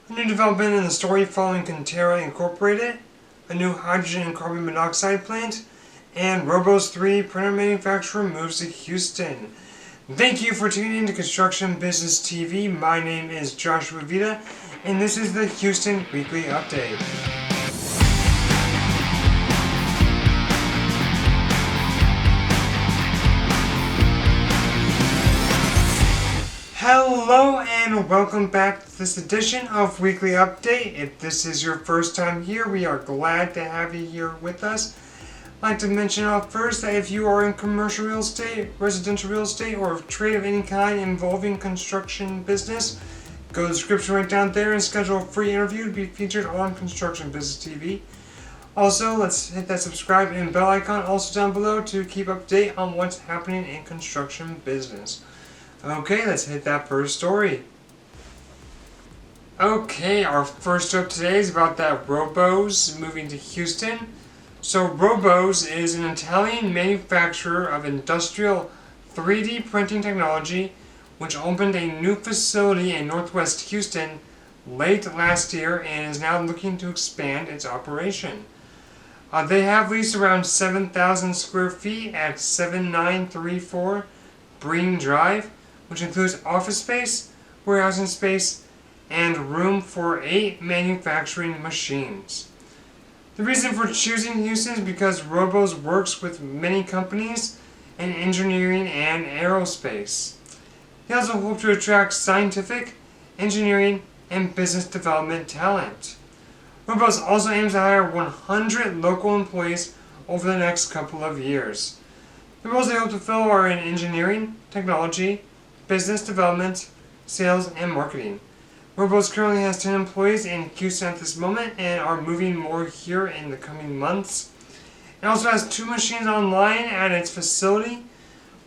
A new development in the story following Katerra Inc, a new hydrogen and carbon monoxide plant, and Roboze 3 printer manufacturer moves to Houston. Thank you for tuning in to Construction Business TV. My name is Joshua Vita, and this is the Houston Weekly Update. Hello and welcome back to this edition of Weekly Update. If this is your first time here, we are glad to have you here with us. I'd like to mention off first that if you are in commercial real estate, residential real estate, or trade of any kind involving construction business, go to the description right down there and schedule a free interview to be featured on Construction Business TV. Also, let's hit that subscribe and bell icon also down below to keep update on what's happening in construction business. Okay, let's hit that first story. Okay, our first up today is about that Roboze moving to Houston. So Roboze is an Italian manufacturer of industrial 3D printing technology which opened a new facility in Northwest Houston late last year and is now looking to expand its operation. They have leased around 7,000 square feet at 7934 Breen Drive, which includes office space, warehousing space, and room for 8 manufacturing machines. The reason for choosing Houston is because Roboze works with many companies in engineering and aerospace. They also hope to attract scientific, engineering, and business development talent. Roboze also aims to hire 100 local employees over the next couple of years. The roles they hope to fill are in engineering, technology, business development, sales, and marketing. Roboze currently has 10 employees in Houston at this moment and are moving more here in the coming months. It also has 2 machines online at its facility,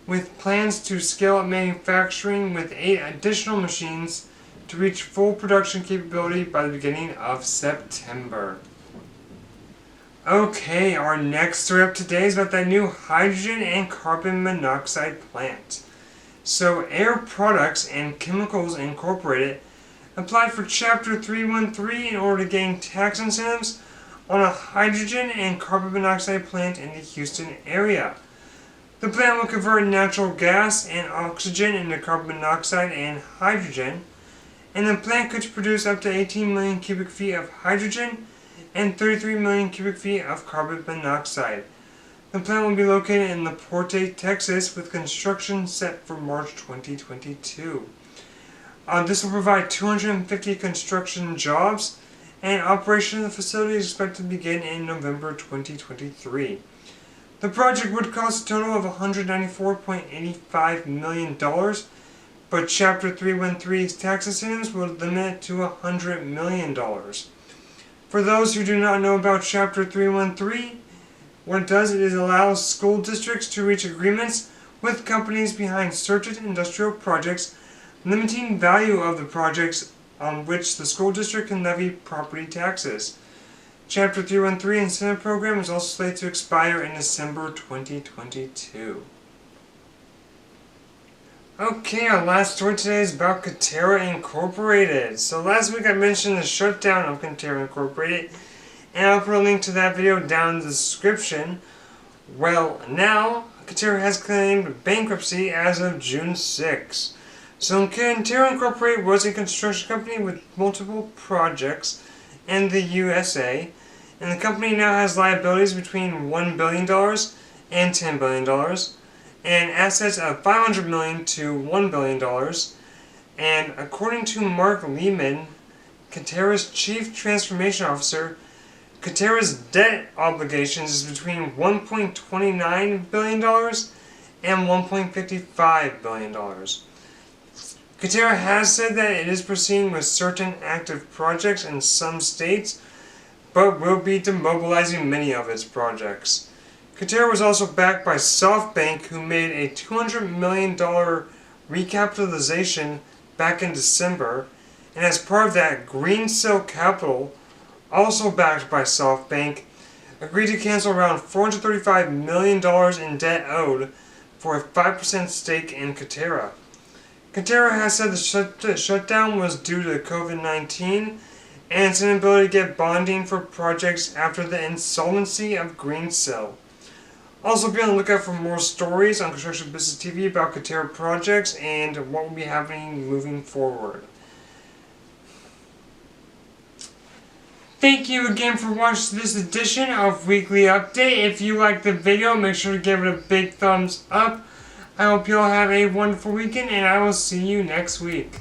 with plans to scale up manufacturing with 8 additional machines to reach full production capability by the beginning of September. Okay, our next story up today is about that new hydrogen and carbon monoxide plant. So Air Products and Chemicals Incorporated applied for Chapter 313 in order to gain tax incentives on a hydrogen and carbon monoxide plant in the Houston area. The plant will convert natural gas and oxygen into carbon monoxide and hydrogen, and the plant could produce up to 18 million cubic feet of hydrogen and 33 million cubic feet of carbon monoxide. The plant will be located in La Porte, Texas, with construction set for March 2022. This will provide 250 construction jobs, and operation of the facility is expected to begin in November 2023. The project would cost a total of $194.85 million, but Chapter 313's tax incentives will limit it to $100 million. For those who do not know about Chapter 313, what it does is it allows school districts to reach agreements with companies behind certain industrial projects, limiting value of the projects on which the school district can levy property taxes. Chapter 313 incentive program is also slated to expire in December 2022. Okay, our last story today is about Katerra Inc. So last week I mentioned the shutdown of Katerra Inc. and I'll put a link to that video down in the description. Well, now Katerra has claimed bankruptcy as of June 6. So Katerra Inc. was a construction company with multiple projects in the USA, and the company now has liabilities between $1 billion and $10 billion, and assets of $500 million to $1 billion, and according to Mark Lehman, Katerra's Chief Transformation Officer, Katerra's debt obligations is between $1.29 billion and $1.55 billion. Katerra has said that it is proceeding with certain active projects in some states, but will be demobilizing many of its projects. Katerra was also backed by SoftBank, who made a $200 million recapitalization back in December, and as part of that, Greensill Capital, also backed by SoftBank, agreed to cancel around $435 million in debt owed for a 5% stake in Katerra. Katerra has said the shutdown was due to COVID-19 and its inability to get bonding for projects after the insolvency of Greensill. Also be on the lookout for more stories on Construction Business TV about Katerra projects and what will be happening moving forward. Thank you again for watching this edition of Weekly Update. If you liked the video, make sure to give it a big thumbs up. I hope you all have a wonderful weekend, and I will see you next week.